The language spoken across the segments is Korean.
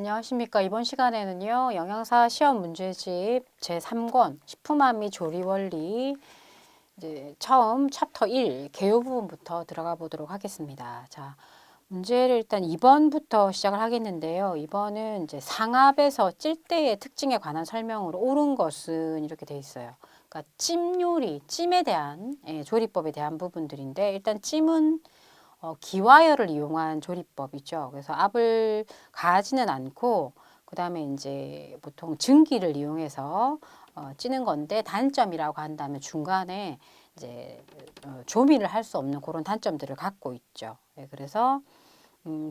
안녕하십니까. 이번 시간에는요, 영양사 시험 문제집 제3권 식품함 및 조리 원리 이제 처음 챕터 1 개요 부분부터 들어가 보도록 하겠습니다. 자, 문제를 일단 2번부터 시작을 하겠는데요. 2번은 이제 상압에서 찔 때의 특징에 관한 설명으로 옳은 것은 이렇게 돼 있어요. 그러니까 찜 요리, 찜에 대한 조리법에 대한 부분들인데 일단 찜은 기와열을 이용한 조리법이죠. 그래서 압을 가하지는 않고 그 다음에 이제 보통 증기를 이용해서 찌는 건데 단점이라고 한다면 중간에 이제 조미를 할 수 없는 그런 단점들을 갖고 있죠. 예, 그래서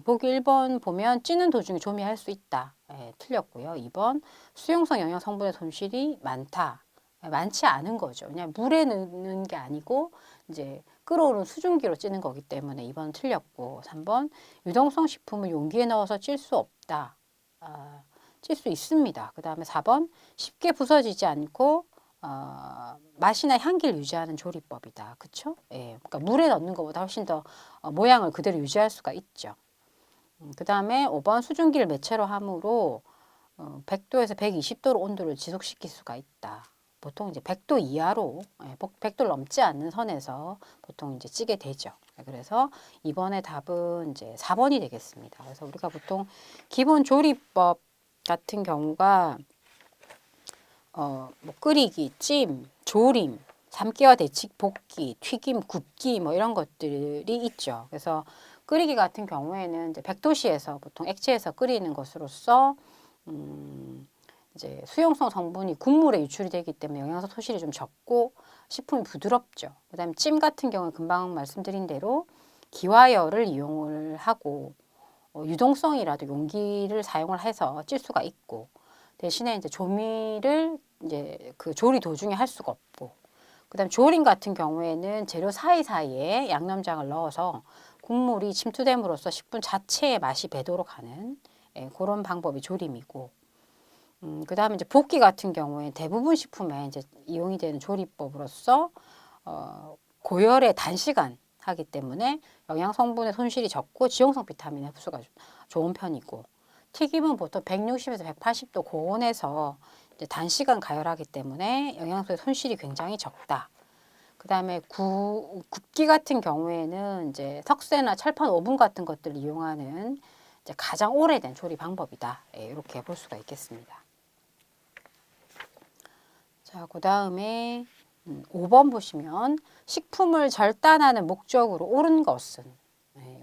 보기 1번 보면 찌는 도중에 조미할 수 있다. 예, 틀렸고요. 2번 수용성 영양 성분의 손실이 많다. 예, 많지 않은 거죠. 그냥 물에 넣는 게 아니고 이제 끓어오른 수증기로 찌는 거기 때문에 2번 틀렸고 3번 유동성 식품을 용기에 넣어서 찔 수 없다. 찔 수 있습니다. 그 다음에 4번 쉽게 부서지지 않고 맛이나 향기를 유지하는 조리법이다. 그쵸? 예, 그러니까 물에 넣는 것보다 훨씬 더 모양을 그대로 유지할 수가 있죠. 그 다음에 5번 수증기를 매체로 함으로 100도에서 120도로 온도를 지속시킬 수가 있다. 보통 이제 100도 이하로 100도를 넘지 않는 선에서 보통 이제 찌게 되죠. 그래서 이번에 답은 이제 4번이 되겠습니다. 그래서 우리가 보통 기본 조리법 같은 경우가 뭐 끓이기, 찜, 조림, 삶기와 데치, 볶기, 튀김, 굽기 뭐 이런 것들이 있죠. 그래서 끓이기 같은 경우에는 이제 100도씨에서 보통 액체에서 끓이는 것으로서 이제 수용성 성분이 국물에 유출이 되기 때문에 영양소 소실이 좀 적고 식품이 부드럽죠. 그다음에 찜 같은 경우는 금방 말씀드린 대로 기와열을 이용을 하고 유동성이라도 용기를 사용을 해서 찔 수가 있고 대신에 이제 조미를 이제 그 조리 도중에 할 수가 없고 그다음 조림 같은 경우에는 재료 사이사이에 양념장을 넣어서 국물이 침투됨으로써 식품 자체의 맛이 배도록 하는 그런 방법이 조림이고 그다음에 이제 볶기 같은 경우에 대부분 식품에 이제 이용이 되는 조리법으로서 고열에 단시간 하기 때문에 영양 성분의 손실이 적고 지용성 비타민의 흡수가 좋은 편이고 튀김은 보통 160에서 180도 고온에서 이제 단시간 가열하기 때문에 영양소의 손실이 굉장히 적다. 그 다음에 굽기 같은 경우에는 이제 석쇠나 철판 오븐 같은 것들을 이용하는 이제 가장 오래된 조리 방법이다. 이렇게 볼 수가 있겠습니다. 자, 그 다음에 5번 보시면 식품을 절단하는 목적으로 옳은 것은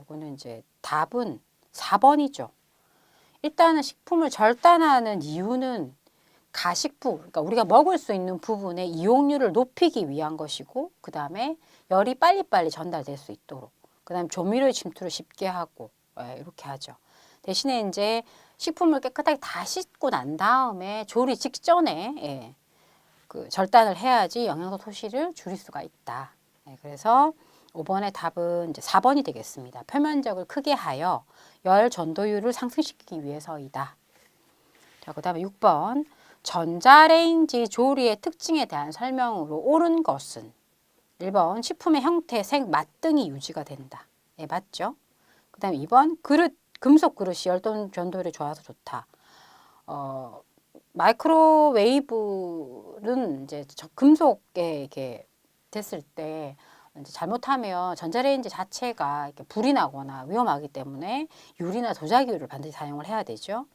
이거는 이제 답은 4번이죠. 일단은 식품을 절단하는 이유는 가식부, 그러니까 우리가 먹을 수 있는 부분의 이용률을 높이기 위한 것이고 그 다음에 열이 빨리빨리 전달될 수 있도록 그 다음에 조미료의 침투를 쉽게 하고 이렇게 하죠. 대신에 이제 식품을 깨끗하게 다 씻고 난 다음에 조리 직전에 그 절단을 해야지 영양소 소실을 줄일 수가 있다. 그래서 5번의 답은 이제 4번이 되겠습니다. 표면적을 크게 하여 열 전도율을 상승시키기 위해서이다. 자, 그 다음에 6번 전자레인지 조리의 특징에 대한 설명으로 옳은 것은 1번 식품의 형태, 색, 맛 등이 유지가 된다. 맞죠? 그 다음에 2번 금속 그릇이 열 전도율이 좋아서 좋다. 마이크로웨이브는 이제 금속에 이렇게 됐을 때 이제 잘못하면 전자레인지 자체가 이렇게 불이 나거나 위험하기 때문에 유리나 도자기를 반드시 사용을 해야 되죠.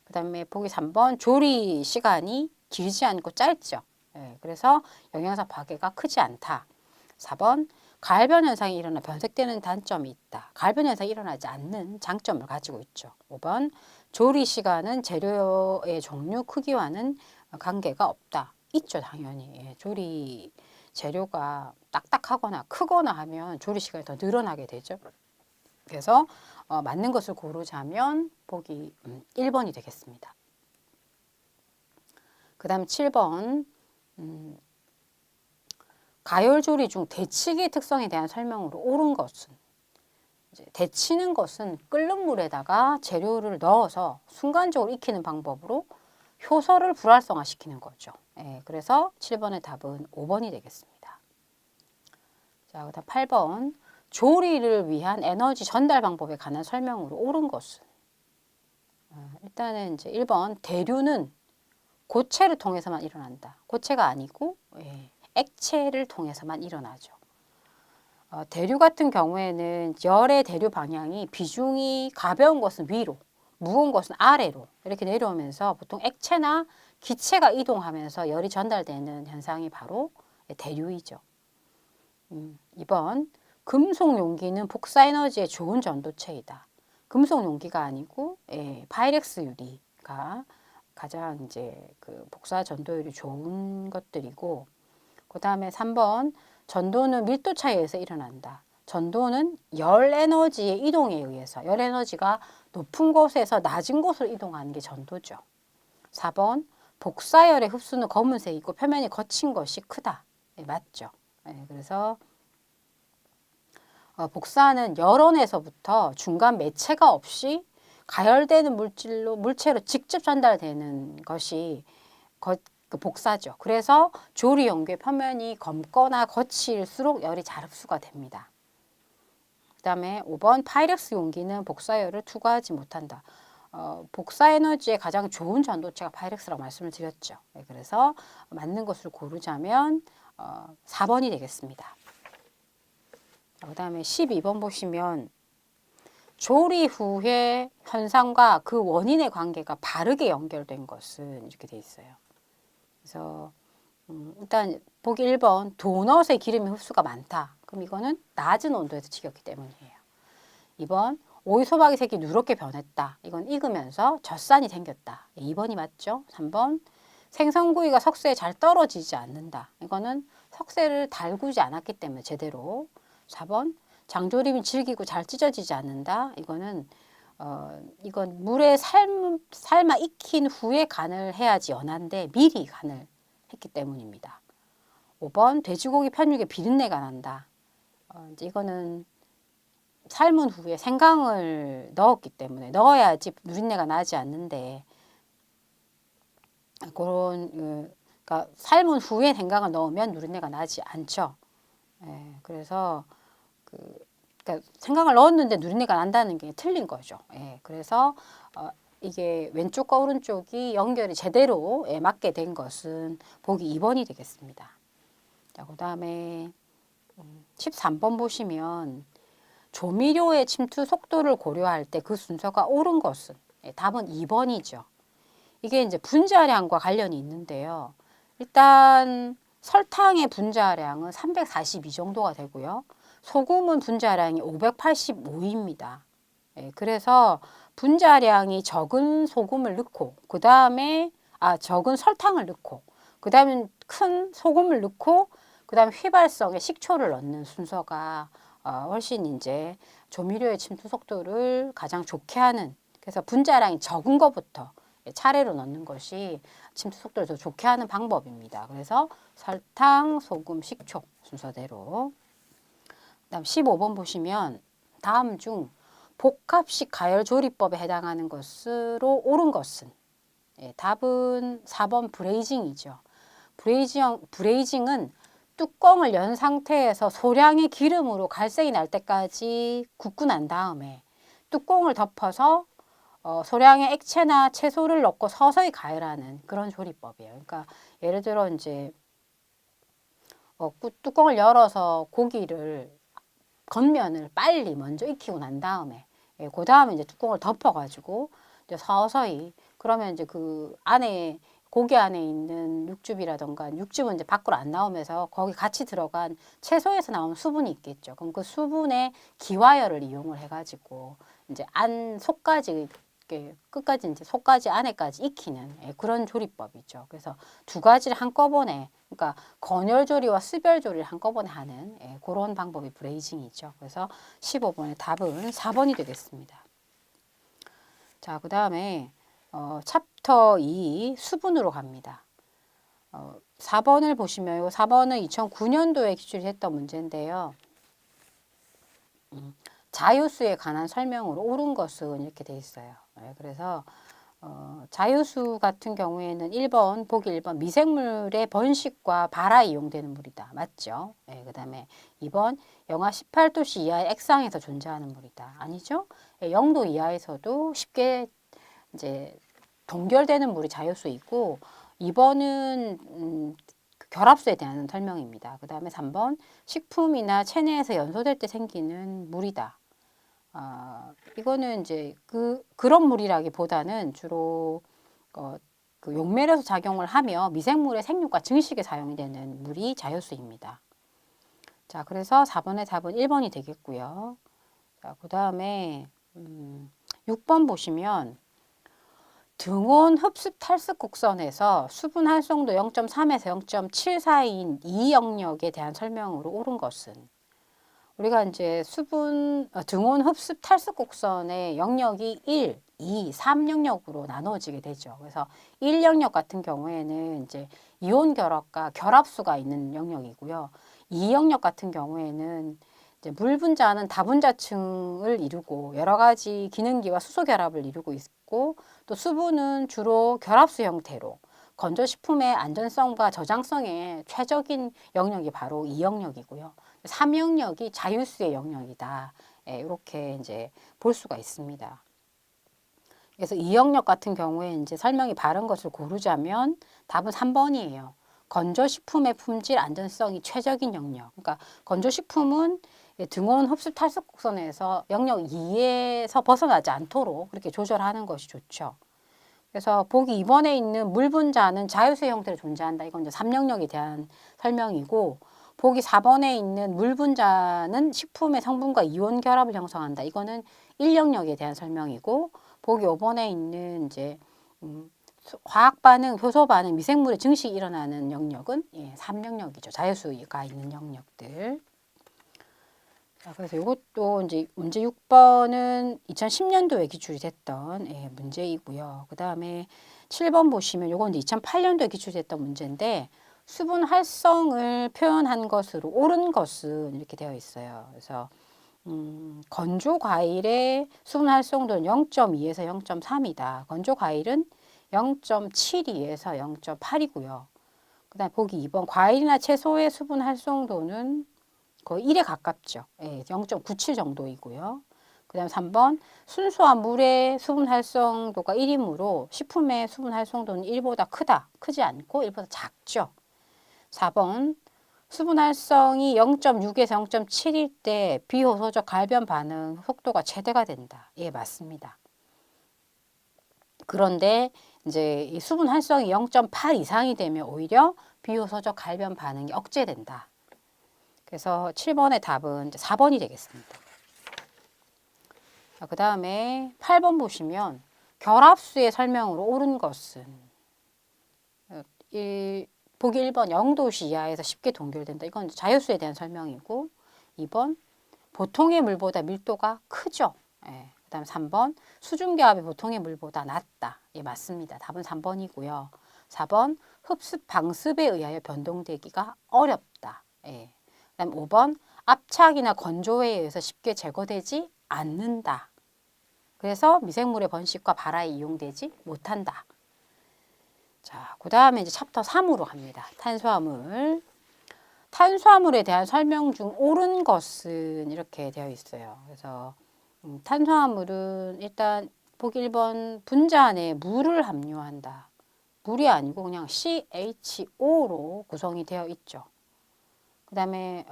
그 다음에 보기 3번 조리 시간이 길지 않고 짧죠. 그래서 영양소 파괴가 크지 않다. 4번 가열변 현상이 일어나 변색되는 단점이 있다. 가열변 현상이 일어나지 않는 장점을 가지고 있죠. 5번 조리 시간은 재료의 종류, 크기와는 관계가 없다. 있죠, 당연히. 조리 재료가 딱딱하거나 크거나 하면 조리 시간이 더 늘어나게 되죠. 그래서 맞는 것을 고르자면 보기 1번이 되겠습니다. 그 다음 7번 가열조리 중 데치기의 특성에 대한 설명으로 옳은 것은 이제 데치는 것은 끓는 물에다가 재료를 넣어서 순간적으로 익히는 방법으로 효소를 불활성화시키는 거죠. 그래서 7번의 답은 5번이 되겠습니다. 자, 그다음 8번 조리를 위한 에너지 전달 방법에 관한 설명으로 옳은 것은 일단은 이제 1번 대류는 고체를 통해서만 일어난다. 고체가 아니고 액체를 통해서만 일어나죠. 대류 같은 경우에는 열의 대류 방향이 비중이 가벼운 것은 위로, 무거운 것은 아래로 이렇게 내려오면서 보통 액체나 기체가 이동하면서 열이 전달되는 현상이 바로 대류이죠. 2번 금속 용기는 복사 에너지에 좋은 전도체이다. 금속 용기가 아니고 파이렉스 유리가 가장 이제 그 복사 전도율이 좋은 것들이고, 그 다음에 3번 전도는 밀도 차이에서 일어난다. 전도는 열 에너지의 이동에 의해서, 열 에너지가 높은 곳에서 낮은 곳으로 이동하는 게 전도죠. 4번 복사열의 흡수는 검은색이고 표면이 거친 것이 크다. 맞죠. 그래서 복사는 열원에서부터 중간 매체가 없이 가열되는 물체로 직접 전달되는 것이 그 복사죠. 그래서 조리 용기의 표면이 검거나 거칠수록 열이 잘 흡수가 됩니다. 그 다음에 5번 파이렉스 용기는 복사열을 투과하지 못한다. 복사 에너지에 가장 좋은 전도체가 파이렉스라고 말씀을 드렸죠. 그래서 맞는 것을 고르자면 4번이 되겠습니다. 그 다음에 12번 보시면 조리 후의 현상과 그 원인의 관계가 바르게 연결된 것은 이렇게 돼 있어요. 그래서 일단 보기 1번 도넛의 기름의 흡수가 많다. 그럼 이거는 낮은 온도에서 식혔기 때문이에요. 2번 오이 소박이 색이 누렇게 변했다. 이건 익으면서 젖산이 생겼다. 2번이 맞죠? 3번 생선구이가 석쇠에 잘 떨어지지 않는다. 이거는 석쇠를 달구지 않았기 때문에 제대로. 4번 장조림이 질기고 잘 찢어지지 않는다. 이건 물에 삶아 익힌 후에 간을 해야지 연한데 미리 간을 했기 때문입니다. 5번 돼지고기 편육에 비린내가 난다. 이제 이거는 삶은 후에 생강을 넣었기 때문에 넣어야지 누린내가 나지 않는데 그러니까 삶은 후에 생강을 넣으면 누린내가 나지 않죠. 그래서 그러니까 생강을 넣었는데 누린내가 난다는 게 틀린 거죠. 그래서 이게 왼쪽과 오른쪽이 연결이 제대로 맞게 된 것은 보기 2번이 되겠습니다. 자, 그 다음에 13번 보시면 조미료의 침투 속도를 고려할 때 그 순서가 옳은 것은 답은 2번이죠. 이게 이제 분자량과 관련이 있는데요. 일단 설탕의 분자량은 342 정도가 되고요. 소금은 분자량이 585입니다. 그래서 분자량이 적은 소금을 넣고 그 다음에 적은 설탕을 넣고 그 다음에 큰 소금을 넣고 그 다음에 휘발성의 식초를 넣는 순서가 훨씬 이제 조미료의 침투 속도를 가장 좋게 하는, 그래서 분자량이 적은 것부터 차례로 넣는 것이 침투 속도를 더 좋게 하는 방법입니다. 그래서 설탕, 소금, 식초 순서대로. 그다음 15번 보시면 다음 중 복합식 가열 조리법에 해당하는 것으로 옳은 것은 답은 4번 브레이징이죠. 브레이징은 뚜껑을 연 상태에서 소량의 기름으로 갈색이 날 때까지 굽고 난 다음에 뚜껑을 덮어서 소량의 액체나 채소를 넣고 서서히 가열하는 그런 조리법이에요. 그러니까 예를 들어 이제 뚜껑을 열어서 고기를 겉면을 빨리 먼저 익히고 난 다음에 그 다음에 이제 뚜껑을 덮어가지고 이제 서서히, 그러면 이제 그 안에 고기 안에 있는 육즙이라던가, 육즙은 이제 밖으로 안 나오면서 거기 같이 들어간 채소에서 나오는 수분이 있겠죠. 그럼 그 수분의 기화열을 이용을 해가지고 이제 안 속까지 끝까지 이제 속까지 안에까지 익히는 그런 조리법이죠. 그래서 두 가지를 한꺼번에, 그러니까 건열 조리와 수별 조리를 한꺼번에 하는 그런 방법이 브레이징이죠. 그래서 15번의 답은 4번이 되겠습니다. 자, 그 다음에 챕터 2 수분으로 갑니다. 4번을 보시면, 4번은 2009년도에 기출이 했던 문제인데요. 자유수에 관한 설명으로 옳은 것은 이렇게 돼 있어요. 그래서 자유수 같은 경우에는 1번, 보기 1번 미생물의 번식과 발화에 이용되는 물이다. 맞죠? 그 다음에 2번 영하 18도씨 이하의 액상에서 존재하는 물이다. 아니죠? 0도 이하에서도 쉽게 이제 동결되는 물이 자유수이고 2번은 그 결합수에 대한 설명입니다. 그 다음에 3번 식품이나 체내에서 연소될 때 생기는 물이다. 이거는 이제 그런 물이라기보다는 주로 그 용매로서 작용을 하며 미생물의 생육과 증식에 사용이 되는 물이 자유수입니다. 자, 그래서 4번의 답은 1번이 되겠고요. 자, 그 다음에 6번 보시면 등온 흡습 탈습 곡선에서 수분 활성도 0.3에서 0.7 사이인 이 영역에 대한 설명으로 옳은 것은 우리가 이제 등온 흡습 탈습 곡선의 영역이 1, 2, 3 영역으로 나누어지게 되죠. 그래서 1 영역 같은 경우에는 이제 이온 결합과 결합수가 있는 영역이고요. 2 영역 같은 경우에는 이제 물 분자는 다분자층을 이루고 여러 가지 기능기와 수소 결합을 이루고 있고 또 수분은 주로 결합수 형태로 건조식품의 안전성과 저장성의 최적인 영역이 바로 이 영역이고요. 3 영역이 자유수의 영역이다. 이렇게 이제 볼 수가 있습니다. 그래서 이 영역 같은 경우에 이제 설명이 바른 것을 고르자면 답은 3번이에요. 건조식품의 품질 안전성이 최적인 영역. 그러니까 건조식품은 등온 흡수 탈수 곡선에서 영역 2에서 벗어나지 않도록 그렇게 조절하는 것이 좋죠. 그래서 보기 2번에 있는 물 분자는 자유수의 형태로 존재한다. 이건 이제 3영역에 대한 설명이고 보기 4번에 있는 물 분자는 식품의 성분과 이온 결합을 형성한다. 이거는 1영역에 대한 설명이고 보기 5번에 있는 이제 화학 반응, 효소 반응, 미생물의 증식이 일어나는 영역은 3영역이죠. 자유수가 있는 영역들. 자, 그래서 이것도 이제 문제 6번은 2010년도에 기출이 됐던 문제이고요. 그 다음에 7번 보시면 요건 이제 2008년도에 기출됐던 문제인데 수분 활성을 표현한 것으로 옳은 것은 이렇게 되어 있어요. 그래서 건조 과일의 수분 활성도는 0.2에서 0.3이다. 건조 과일은 0.72에서 0.8이고요. 그 다음에 보기 2번 과일이나 채소의 수분 활성도는 거의 1에 가깝죠. 0.97 정도이고요. 그 다음에 3번 순수한 물의 수분 활성도가 1이므로 식품의 수분 활성도는 1보다 크지 않고 1보다 작죠. 4번 수분 활성이 0.6에서 0.7일 때 비효소적 갈변 반응 속도가 최대가 된다. 예, 맞습니다. 그런데 이제 이 수분 활성이 0.8 이상이 되면 오히려 비효소적 갈변 반응이 억제된다. 그래서 7번의 답은 이제 4번이 되겠습니다. 그 다음에 8번 보시면 결합수의 설명으로 옳은 것은 보기 1번 0도씨 이하에서 쉽게 동결된다. 이건 자유수에 대한 설명이고 2번 보통의 물보다 밀도가 크죠. 그 다음 3번 수중기압이 보통의 물보다 낮다. 예, 맞습니다. 답은 3번이고요. 4번 흡습 방습에 의하여 변동되기가 어렵다. 그 다음 5번 압착이나 건조에 의해서 쉽게 제거되지 않는다. 그래서 미생물의 번식과 발화에 이용되지 못한다. 자, 그 다음에 이제 챕터 3으로 갑니다. 탄수화물. 탄수화물에 대한 설명 중 옳은 것은 이렇게 되어 있어요. 그래서 탄수화물은 일단 보기 1번 분자 안에 물을 함유한다. 물이 아니고 그냥 CHO로 구성이 되어 있죠. 그 다음에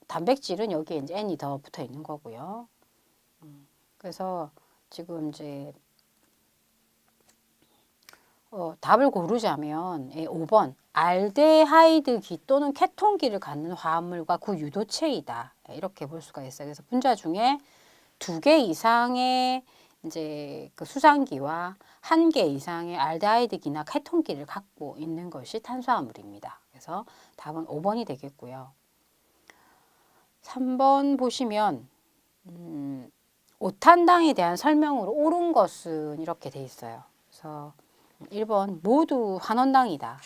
단백질은 여기에 이제 N이 더 붙어 있는 거고요. 그래서 지금 이제 답을 고르자면 5번 알데하이드기 또는 케톤기를 갖는 화합물과 그 유도체이다. 이렇게 볼 수가 있어요. 그래서 분자 중에 2개 이상의 이제 그 수상기와 1개 이상의 알데하이드기나 케톤기를 갖고 있는 것이 탄수화물입니다. 그래서 답은 5번이 되겠고요. 3번 보시면 오탄당에 대한 설명으로 옳은 것은 이렇게 돼 있어요. 그래서 1번 모두 환원당이다.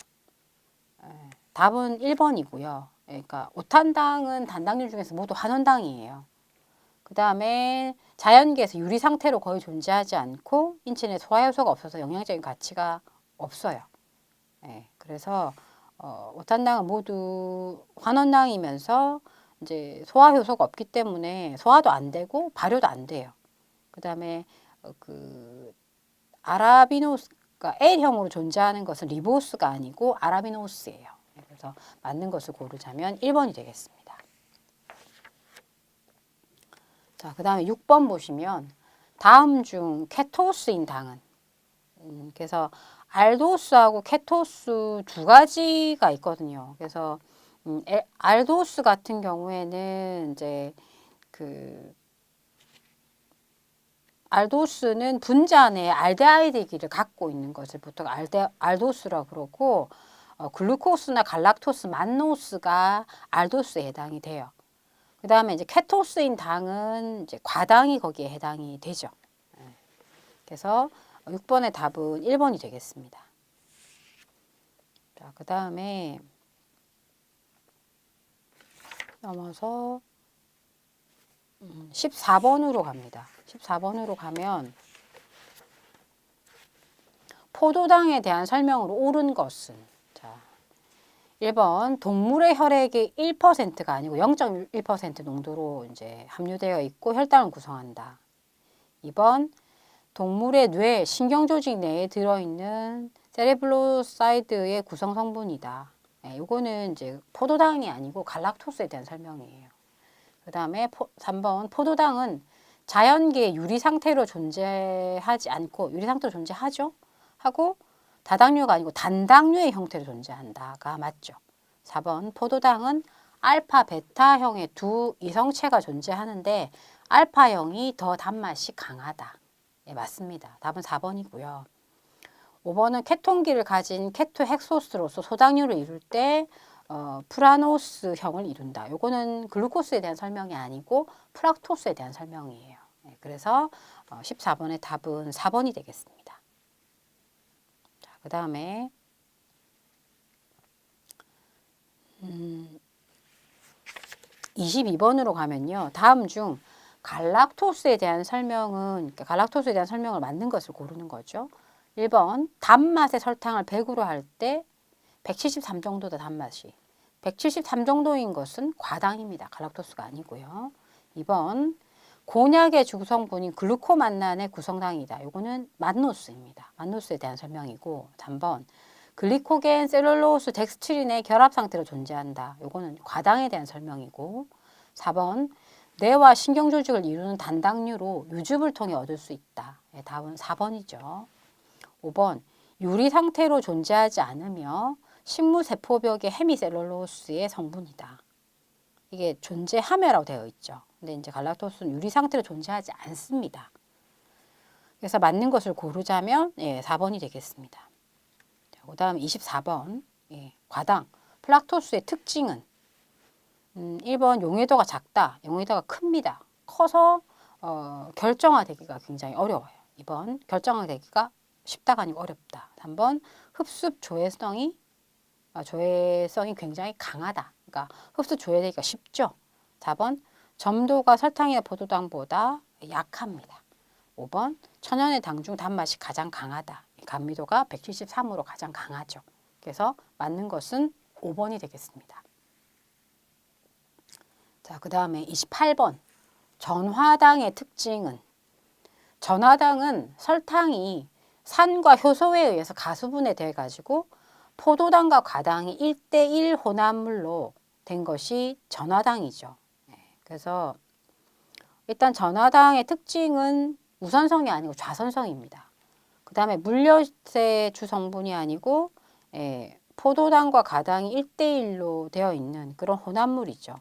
답은 1번이고요. 그러니까 오탄당은 단당류 중에서 모두 환원당이에요. 그 다음에 자연계에서 유리 상태로 거의 존재하지 않고 인체 내 소화효소가 없어서 영양적인 가치가 없어요. 그래서 오탄당은 모두 환원당이면서 이제 소화효소가 없기 때문에 소화도 안 되고 발효도 안 돼요. 그 다음에 그 아라비노스가 L형으로 존재하는 것은 리보스가 아니고 아라비노스예요. 그래서 맞는 것을 고르자면 1번이 되겠습니다. 자, 그 다음에 6번 보시면 다음 중 케토스인 당은 그래서 알도스하고 케토스 두 가지가 있거든요. 그래서 알도스 같은 경우에는 이제 그 알도스는 분자 내에 알데하이드기를 갖고 있는 것을 보통 알도스라고 그러고 글루코스나 갈락토스, 만노스가 알도스에 해당이 돼요. 그 다음에 이제 케토스인 당은 이제 과당이 거기에 해당이 되죠. 그래서 6번의 답은 1번이 되겠습니다. 자, 그 다음에 넘어서 14번으로 갑니다. 14번으로 가면 포도당에 대한 설명으로 옳은 것은 자, 1번 동물의 혈액의 1%가 아니고 0.1% 농도로 이제 함유되어 있고 혈당을 구성한다. 2번 동물의 뇌, 신경조직 내에 들어있는 세레블로사이드의 구성 성분이다. 이거는 이제 포도당이 아니고 갈락토스에 대한 설명이에요. 그 다음에 3번 포도당은 자연계에 유리 상태로 존재하지 않고 유리 상태로 존재하죠. 하고 다당류가 아니고 단당류의 형태로 존재한다가 맞죠. 4번 포도당은 알파, 베타형의 두 이성체가 존재하는데 알파형이 더 단맛이 강하다. 예, 맞습니다. 답은 4번이고요. 5번은 케톤기를 가진 케토 헥소스로서 소당류를 이룰 때 프라노스형을 이룬다. 요거는 글루코스에 대한 설명이 아니고 프락토스에 대한 설명이에요. 네, 그래서 14번의 답은 4번이 되겠습니다. 자, 그 다음에 22번으로 가면요. 다음 중 갈락토스에 대한 설명은 그러니까 갈락토스에 대한 설명을 맞는 것을 고르는 거죠. 1번 단맛의 설탕을 100으로 할 때 173 정도다 단맛이. 173 정도인 것은 과당입니다. 갈락토스가 아니고요. 2번 곤약의 주성분인 글루코만난의 구성당이다. 이거는 만노스입니다. 만노스에 대한 설명이고 3번 글리코겐, 셀룰로스, 덱스트린의 결합 상태로 존재한다. 이거는 과당에 대한 설명이고 4번 뇌와 신경조직을 이루는 단당류로 유즙을 통해 얻을 수 있다. 예, 답은 4번이죠. 5번 유리 상태로 존재하지 않으며 식물세포벽의 헤미셀룰로스의 성분이다. 이게 존재하며라고 되어 있죠. 근데 이제 갈락토스는 유리 상태로 존재하지 않습니다. 그래서 맞는 것을 고르자면 예, 4번이 되겠습니다. 그 다음 24번 예, 과당 플락토스의 특징은 1번 용해도가 작다. 용해도가 큽니다. 커서 결정화되기가 굉장히 어려워요. 2번 결정화되기가 쉽다가 아니고 어렵다. 3번 흡습 조회성이 굉장히 강하다. 그러니까 흡수 조회되기가 쉽죠. 4번 점도가 설탕이나 포도당보다 약합니다. 5번 천연의 당 중 단맛이 가장 강하다. 감미도가 173으로 가장 강하죠. 그래서 맞는 것은 5번이 되겠습니다. 자, 그 다음에 28번 전화당의 특징은 전화당은 설탕이 산과 효소에 의해서 가수분해 돼 가지고 포도당과 과당이 1대1 혼합물로 된 것이 전화당이죠. 그래서 일단 전화당의 특징은 우선성이 아니고 좌선성입니다. 그 다음에 물엿의 주성분이 아니고 포도당과 과당이 1대1로 되어 있는 그런 혼합물이죠.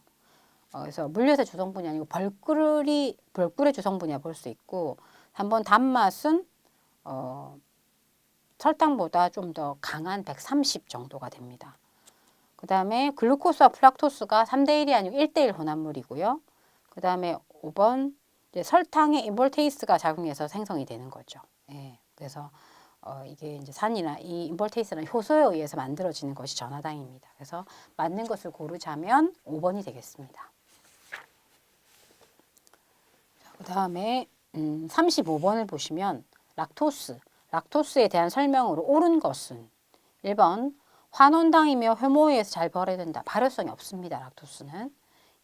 그래서 물엿의 주성분이 아니고 벌꿀의 주성분이라 볼 수 있고 한번 단맛은 설탕보다 좀 더 강한 130 정도가 됩니다. 그 다음에 글루코스와 프락토스가 3대1이 아니고 1대1 혼합물이고요. 그 다음에 5번 이제 설탕의 인볼테이스가 작용해서 생성이 되는 거죠. 예, 그래서 이게 이제 산이나 이 인볼테이스는 효소에 의해서 만들어지는 것이 전화당입니다. 그래서 맞는 것을 고르자면 5번이 되겠습니다. 그 다음에 35번을 보시면 락토스에 대한 설명으로 옳은 것은 1번 환원당이며 효모에서 잘 발효된다. 발효성이 없습니다. 락토스는.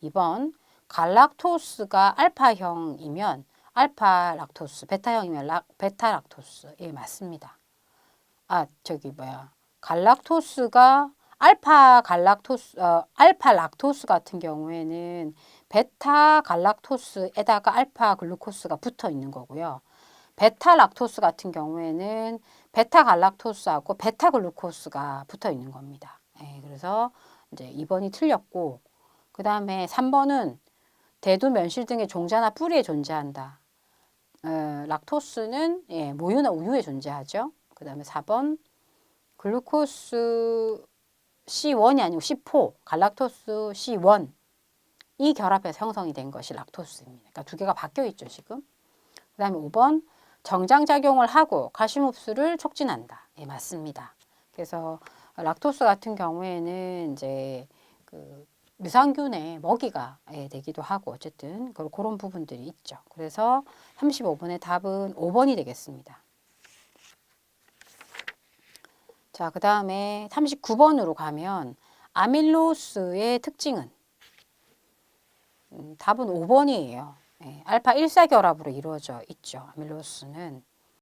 2번 갈락토스가 알파형이면 알파 락토스, 베타형이면 베타 락토스. 예, 맞습니다. 아, 저기 뭐야. 갈락토스가 알파 갈락토스, 알파 락토스 같은 경우에는 베타 갈락토스에다가 알파 글루코스가 붙어 있는 거고요. 베타 락토스 같은 경우에는 베타 갈락토스하고 베타 글루코스가 붙어 있는 겁니다. 예, 그래서 이제 2번이 틀렸고, 그 다음에 3번은 대두, 면실 등의 종자나 뿌리에 존재한다. 락토스는 예, 모유나 우유에 존재하죠. 그 다음에 4번 글루코스 C1이 아니고 C4, 갈락토스 C1 이 결합해서 형성이 된 것이 락토스입니다. 그러니까 두 개가 바뀌어 있죠, 지금. 그 다음에 5번 정장작용을 하고 칼슘 흡수를 촉진한다. 예, 맞습니다. 그래서 락토스 같은 경우에는 이제 그 유산균의 먹이가 되기도 하고 어쨌든 그런 부분들이 있죠. 그래서 35번의 답은 5번이 되겠습니다. 자, 그 다음에 39번으로 가면 아밀로스의 특징은 답은 5번이에요. 알파 1사 결합으로 이루어져 있죠. 아밀로스는